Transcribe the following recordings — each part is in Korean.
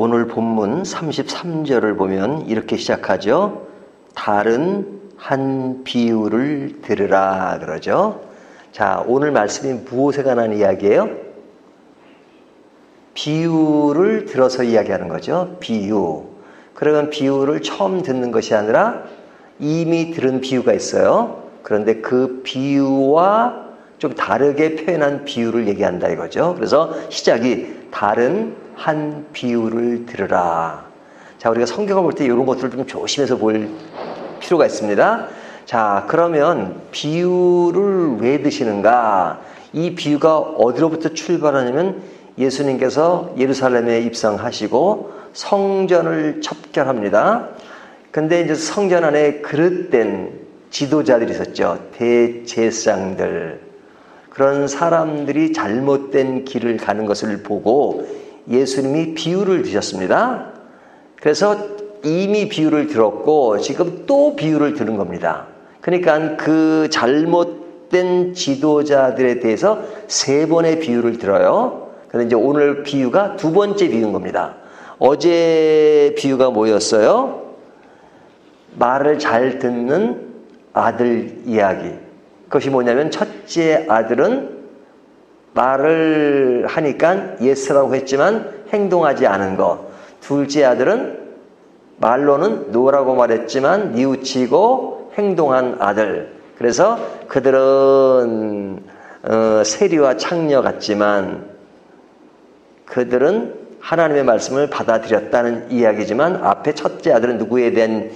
오늘 본문 33절을 보면 이렇게 시작하죠. 다른 한 비유를 들으라 그러죠. 자, 오늘 말씀이 무엇에 관한 이야기예요? 비유를 들어서 이야기하는 거죠. 비유. 그러면 비유를 처음 듣는 것이 아니라 이미 들은 비유가 있어요. 그런데 그 비유와 좀 다르게 표현한 비유를 얘기한다 이거죠. 그래서 시작이 다른 한 비유를 들으라. 자, 우리가 성경을 볼 때 이런 것들을 좀 조심해서 볼 필요가 있습니다. 자, 그러면 비유를 왜 드시는가? 이 비유가 어디로부터 출발하냐면 예수님께서 예루살렘에 입성하시고 성전을 첩결합니다. 근데 이제 성전 안에 그릇된 지도자들이 있었죠. 대제사장들. 그런 사람들이 잘못된 길을 가는 것을 보고 예수님이 비유를 드셨습니다. 그래서 이미 비유를 들었고 지금 또 비유를 들은 겁니다. 그러니까 그 잘못된 지도자들에 대해서 3번의 비유를 들어요. 그런데 이제 오늘 비유가 2번째 비유인 겁니다. 어제 비유가 뭐였어요? 말을 잘 듣는 아들 이야기. 그것이 뭐냐면 첫째 아들은 말을 하니까 예스라고 했지만 행동하지 않은 것. 둘째 아들은 말로는 노라고 말했지만 뉘우치고 행동한 아들. 그래서 그들은 세리와 창녀 같지만 그들은 하나님의 말씀을 받아들였다는 이야기지만 앞에 첫째 아들은 누구에 대한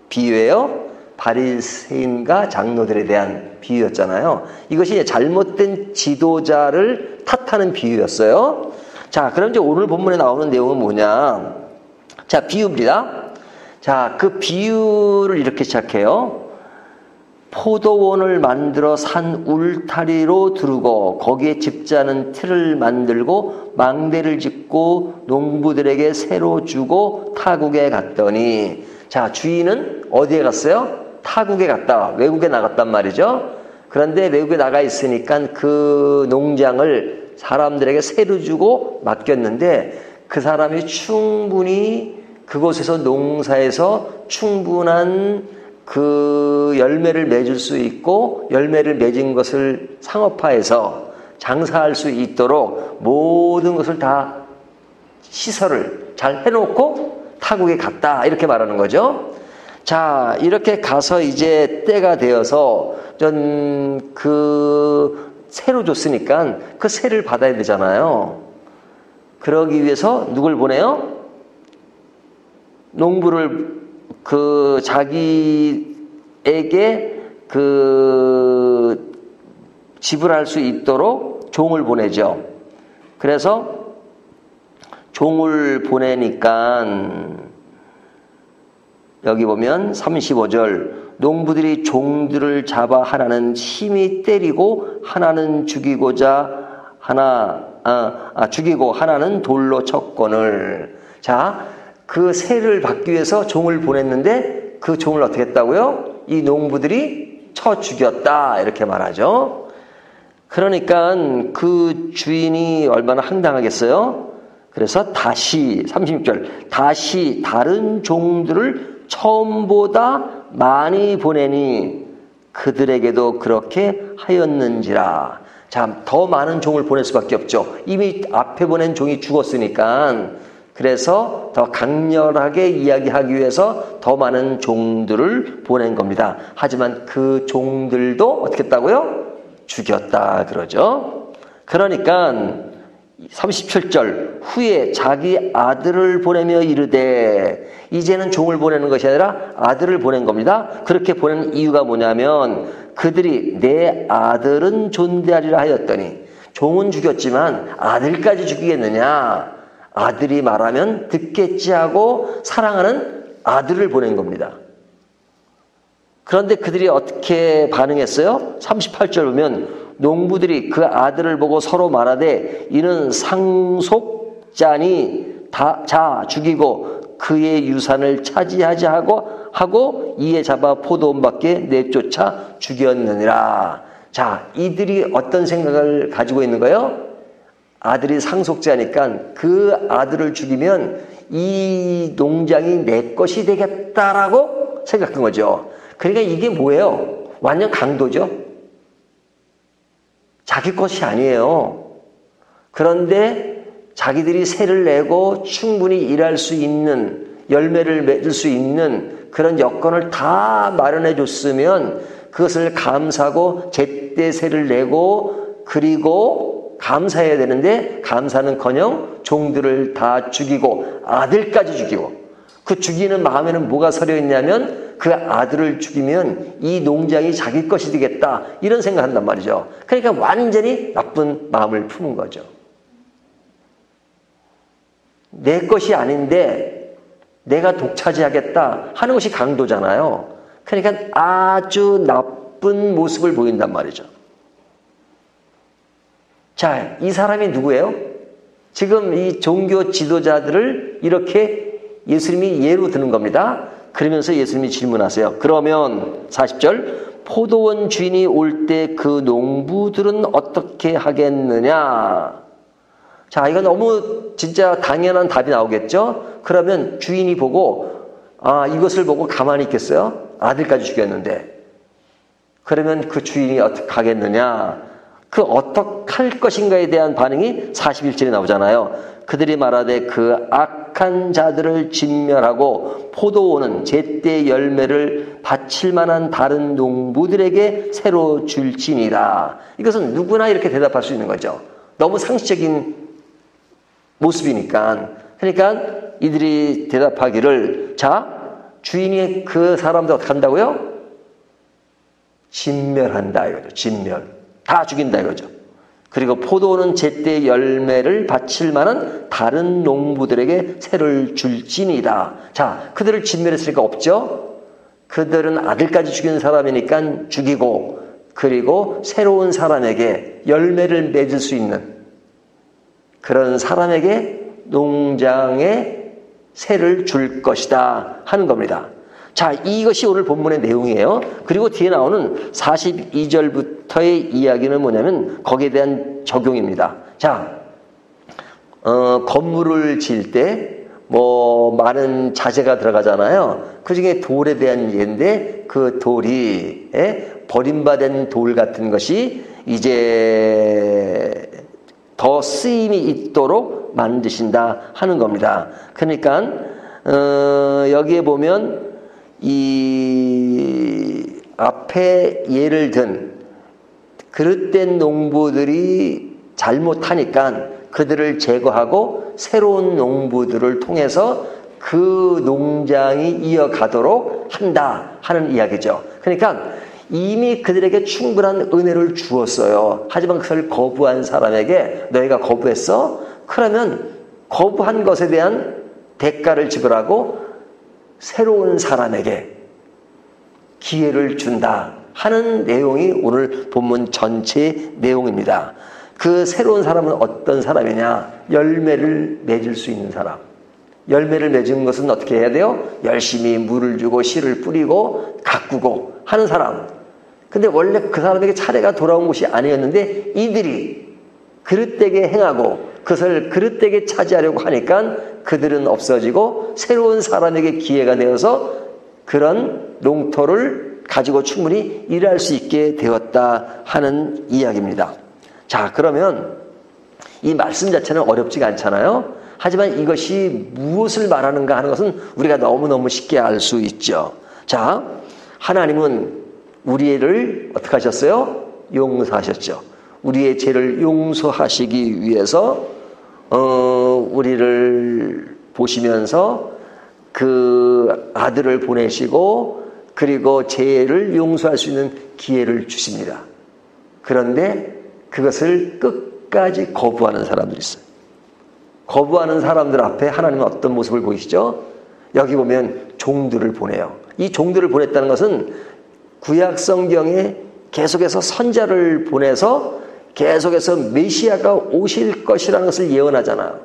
비유예요? 바리새인과 장로들에 대한 비유였잖아요. 이것이 잘못된 지도자를 탓하는 비유였어요. 자, 그럼 이제 오늘 본문에 나오는 내용은 뭐냐? 자, 비유입니다. 자, 그 비유를 이렇게 시작해요. 포도원을 만들어 산 울타리로 두르고 거기에 집자는 틀을 만들고 망대를 짓고 농부들에게 새로 주고 타국에 갔더니, 자, 주인은 어디에 갔어요? 타국에 갔다. 외국에 나갔단 말이죠. 그런데 외국에 나가 있으니까 그 농장을 사람들에게 새로 주고 맡겼는데 그 사람이 충분히 그곳에서 농사에서 충분한 그 열매를 맺을 수 있고 열매를 맺은 것을 상업화해서 장사할 수 있도록 모든 것을 다 시설을 잘 해놓고 타국에 갔다 이렇게 말하는 거죠. 자, 이렇게 가서 이제 때가 되어서 새로 줬으니까 그 새를 받아야 되잖아요. 그러기 위해서 누굴 보내요? 농부를 자기에게 지불할 수 있도록 종을 보내죠. 그래서 종을 보내니까 여기 보면 35절 농부들이 종들을 잡아 하나는 심히 때리고 하나는 죽이고 하나는 돌로 쳤거늘. 자, 그 새를 받기 위해서 종을 보냈는데 그 종을 어떻게 했다고요? 이 농부들이 쳐 죽였다 이렇게 말하죠. 그러니까 그 주인이 얼마나 황당하겠어요? 그래서 다시 36절 다시 다른 종들을 처음보다 많이 보내니 그들에게도 그렇게 하였는지라. 자, 더 많은 종을 보낼 수밖에 없죠. 이미 앞에 보낸 종이 죽었으니까. 그래서 더 강렬하게 이야기하기 위해서 더 많은 종들을 보낸 겁니다. 하지만 그 종들도 어떻게 했다고요? 죽였다 그러죠. 그러니까 37절 후에 자기 아들을 보내며 이르되, 이제는 종을 보내는 것이 아니라 아들을 보낸 겁니다. 그렇게 보낸 이유가 뭐냐면 그들이 내 아들은 존대하리라 하였더니, 종은 죽였지만 아들까지 죽이겠느냐, 아들이 말하면 듣겠지 하고 사랑하는 아들을 보낸 겁니다. 그런데 그들이 어떻게 반응했어요? 38절 보면 농부들이 그 아들을 보고 서로 말하되 이는 상속자니 자 죽이고 그의 유산을 차지하지 하고 이에 잡아 포도원 밖에 내쫓아 죽였느니라. 자, 이들이 어떤 생각을 가지고 있는 거예요? 아들이 상속자니까 그 아들을 죽이면 이 농장이 내 것이 되겠다라고 생각한 거죠. 그러니까 이게 뭐예요? 완전 강도죠. 자기 것이 아니에요. 그런데 자기들이 세를 내고 충분히 일할 수 있는, 열매를 맺을 수 있는 그런 여건을 다 마련해 줬으면 그것을 감사하고 제때 세를 내고 그리고 감사해야 되는데, 감사는커녕 종들을 다 죽이고 아들까지 죽이고, 그 죽이는 마음에는 뭐가 서려 있냐면 그 아들을 죽이면 이 농장이 자기 것이 되겠다, 이런 생각한단 말이죠. 그러니까 완전히 나쁜 마음을 품은 거죠. 내 것이 아닌데 내가 독차지하겠다 하는 것이 강도잖아요. 그러니까 아주 나쁜 모습을 보인단 말이죠. 자, 이 사람이 누구예요? 지금 이 종교 지도자들을 이렇게 예수님이 예로 드는 겁니다. 그러면서 예수님이 질문하세요. 그러면 40절, 포도원 주인이 올 때 그 농부들은 어떻게 하겠느냐? 자, 이거 너무 진짜 당연한 답이 나오겠죠? 그러면 주인이 보고, 이것을 보고 가만히 있겠어요? 아들까지 죽였는데. 그러면 그 주인이 어떻게 하겠느냐? 그 어떻게 할 것인가에 대한 반응이 41절에 나오잖아요. 그들이 말하되 그 악한 자들을 진멸하고 포도원은 제때 열매를 바칠 만한 다른 농부들에게 새로 줄지니라. 이것은 누구나 이렇게 대답할 수 있는 거죠. 너무 상식적인 모습이니까. 그러니까 이들이 대답하기를, 자, 주인이 그 사람들 어떻게 한다고요? 진멸한다 이거죠. 진멸. 다 죽인다 이거죠. 그리고 포도는 제때 열매를 바칠 만한 다른 농부들에게 새를 줄지니라. 자, 그들을 진멸했으니까 없죠. 그들은 아들까지 죽이는 사람이니까 죽이고, 그리고 새로운 사람에게 열매를 맺을 수 있는 그런 사람에게 농장에 새를 줄 것이다 하는 겁니다. 자, 이것이 오늘 본문의 내용이에요. 그리고 뒤에 나오는 42절부터의 이야기는 뭐냐면 거기에 대한 적용입니다. 자, 건물을 지을 때 뭐 많은 자재가 들어가잖아요. 그 중에 돌에 대한 예인데, 그 돌이 버림받은 돌 같은 것이 이제 더 쓰임이 있도록 만드신다 하는 겁니다. 그러니까 여기에 보면 이 앞에 예를 든 그릇된 농부들이 잘못하니까 그들을 제거하고 새로운 농부들을 통해서 그 농장이 이어가도록 한다 하는 이야기죠. 그러니까 이미 그들에게 충분한 은혜를 주었어요. 하지만 그것을 거부한 사람에게 너희가 거부했어? 그러면 거부한 것에 대한 대가를 지불하고 새로운 사람에게 기회를 준다 하는 내용이 오늘 본문 전체의 내용입니다. 그 새로운 사람은 어떤 사람이냐? 열매를 맺을 수 있는 사람. 열매를 맺은 것은 어떻게 해야 돼요? 열심히 물을 주고 씨를 뿌리고 가꾸고 하는 사람. 근데 원래 그 사람에게 차례가 돌아온 것이 아니었는데 이들이 그릇되게 행하고 그것을 그릇되게 차지하려고 하니까 그들은 없어지고 새로운 사람에게 기회가 되어서 그런 농토를 가지고 충분히 일할 수 있게 되었다 하는 이야기입니다. 자, 그러면 이 말씀 자체는 어렵지가 않잖아요. 하지만 이것이 무엇을 말하는가 하는 것은 우리가 너무너무 쉽게 알 수 있죠. 자, 하나님은 우리를 어떻게 하셨어요? 용서하셨죠. 우리의 죄를 용서하시기 위해서 우리를 보시면서 그 아들을 보내시고 그리고 죄를 용서할 수 있는 기회를 주십니다. 그런데 그것을 끝까지 거부하는 사람들이 있어요. 거부하는 사람들 앞에 하나님은 어떤 모습을 보이시죠? 여기 보면 종들을 보내요. 이 종들을 보냈다는 것은 구약 성경에 계속해서 선자를 보내서 계속해서 메시아가 오실 것이라는 것을 예언하잖아요.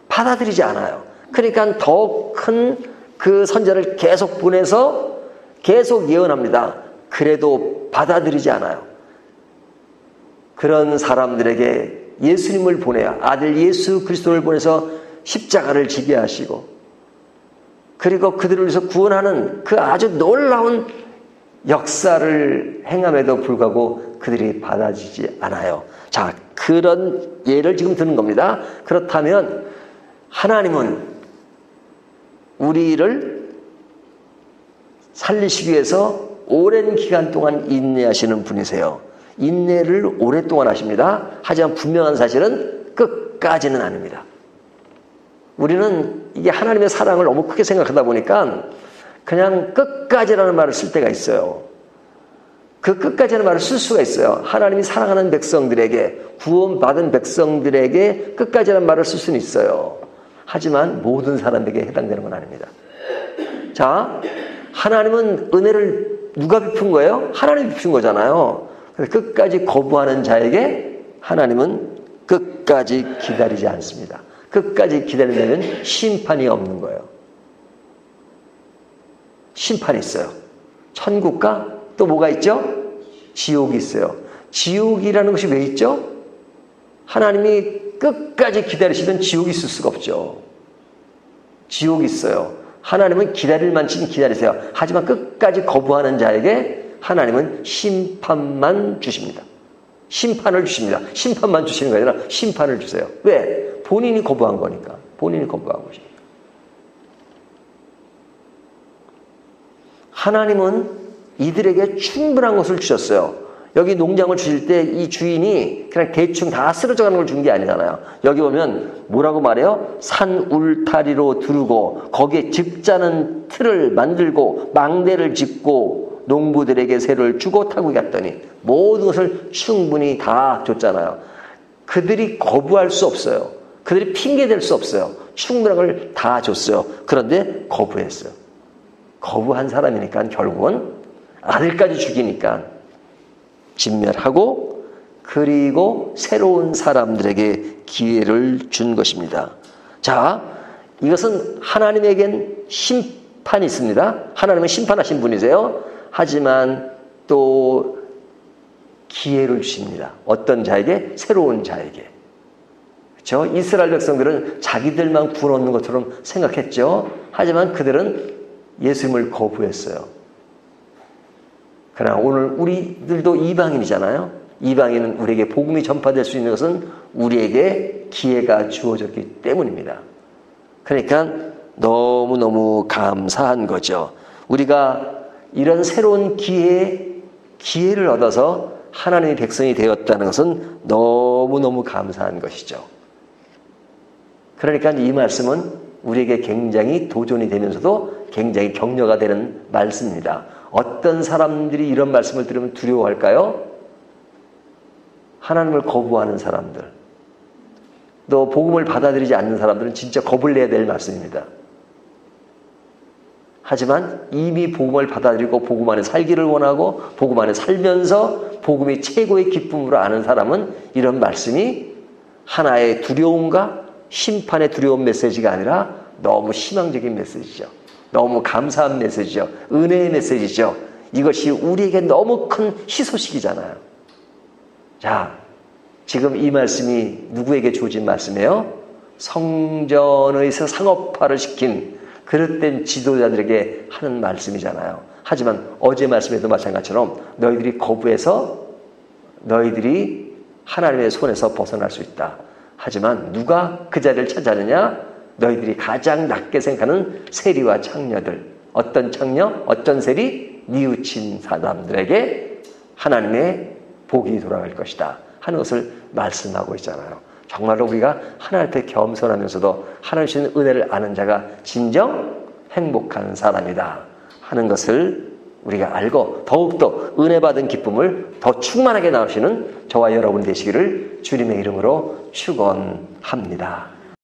받아들이지 않아요. 그러니까 더 큰 그 선자를 계속 보내서 계속 예언합니다. 그래도 받아들이지 않아요. 그런 사람들에게 예수님을 보내요. 아들 예수 그리스도를 보내서 십자가를 지게 하시고 그리고 그들을 위해서 구원하는 그 아주 놀라운 역사를 행함에도 불구하고 그들이 받아주지 않아요. 자, 그런 예를 지금 드는 겁니다. 그렇다면 하나님은 우리를 살리시기 위해서 오랜 기간 동안 인내하시는 분이세요. 인내를 오랫동안 하십니다. 하지만 분명한 사실은 끝까지는 아닙니다. 우리는 이게 하나님의 사랑을 너무 크게 생각하다 보니까 그냥 끝까지라는 말을 쓸 때가 있어요. 그 끝까지라는 말을 쓸 수가 있어요. 하나님이 사랑하는 백성들에게, 구원받은 백성들에게 끝까지라는 말을 쓸 수는 있어요. 하지만 모든 사람에게 해당되는 건 아닙니다. 자, 하나님은 은혜를 누가 베푼 거예요? 하나님이 베푼 거잖아요. 그래서 끝까지 거부하는 자에게 하나님은 끝까지 기다리지 않습니다. 끝까지 기다리려면 심판이 없는 거예요. 심판이 있어요. 천국과 또 뭐가 있죠? 지옥이 있어요. 지옥이라는 것이 왜 있죠? 하나님이 끝까지 기다리시면 지옥이 있을 수가 없죠. 지옥이 있어요. 하나님은 기다릴 만큼 기다리세요. 하지만 끝까지 거부하는 자에게 하나님은 심판만 주십니다. 심판을 주십니다. 심판만 주시는 게 아니라 심판을 주세요. 왜? 본인이 거부한 거니까. 본인이 거부한 것입니다. 하나님은 이들에게 충분한 것을 주셨어요. 여기 농장을 주실 때 이 주인이 그냥 대충 다 쓰러져 가는 걸 준 게 아니잖아요. 여기 보면 뭐라고 말해요? 산 울타리로 두르고 거기에 즙자는 틀을 만들고 망대를 짓고 농부들에게 세를 주고 타고 갔더니 모든 것을 충분히 다 줬잖아요. 그들이 거부할 수 없어요. 그들이 핑계댈 수 없어요. 충분한 걸 다 줬어요. 그런데 거부했어요. 거부한 사람이니까 결국은 아들까지 죽이니까 진멸하고 그리고 새로운 사람들에게 기회를 준 것입니다. 자, 이것은 하나님에겐 심판이 있습니다. 하나님은 심판하신 분이세요. 하지만 또 기회를 주십니다. 어떤 자에게? 새로운 자에게. 그렇죠? 이스라엘 백성들은 자기들만 구원 얻는 것처럼 생각했죠. 하지만 그들은 예수님을 거부했어요. 그러나 오늘 우리들도 이방인이잖아요. 이방인은 우리에게 복음이 전파될 수 있는 것은 우리에게 기회가 주어졌기 때문입니다. 그러니까 너무너무 감사한 거죠. 우리가 이런 새로운 기회를 얻어서 하나님의 백성이 되었다는 것은 너무너무 감사한 것이죠. 그러니까 이 말씀은 우리에게 굉장히 도전이 되면서도 굉장히 격려가 되는 말씀입니다. 어떤 사람들이 이런 말씀을 들으면 두려워할까요? 하나님을 거부하는 사람들, 또 복음을 받아들이지 않는 사람들은 진짜 겁을 내야 될 말씀입니다. 하지만 이미 복음을 받아들이고 복음 안에 살기를 원하고 복음 안에 살면서 복음이 최고의 기쁨으로 아는 사람은 이런 말씀이 하나의 두려움과 심판의 두려운 메시지가 아니라 너무 희망적인 메시지죠. 너무 감사한 메시지죠. 은혜의 메시지죠. 이것이 우리에게 너무 큰 희소식이잖아요. 자, 지금 이 말씀이 누구에게 주어진 말씀이에요? 성전에서 상업화를 시킨 그릇된 지도자들에게 하는 말씀이잖아요. 하지만 어제 말씀에도 마찬가지처럼 너희들이 거부해서 너희들이 하나님의 손에서 벗어날 수 있다. 하지만 누가 그 자리를 차지하느냐? 너희들이 가장 낮게 생각하는 세리와 창녀들. 어떤 창녀? 어떤 세리? 뉘우친 사람들에게 하나님의 복이 돌아갈 것이다 하는 것을 말씀하고 있잖아요. 정말로 우리가 하나님 앞에 겸손하면서도 하나님 주시는 은혜를 아는 자가 진정 행복한 사람이다 하는 것을 우리가 알고 더욱더 은혜 받은 기쁨을 더 충만하게 나누시는 저와 여러분 되시기를 주님의 이름으로 축원합니다.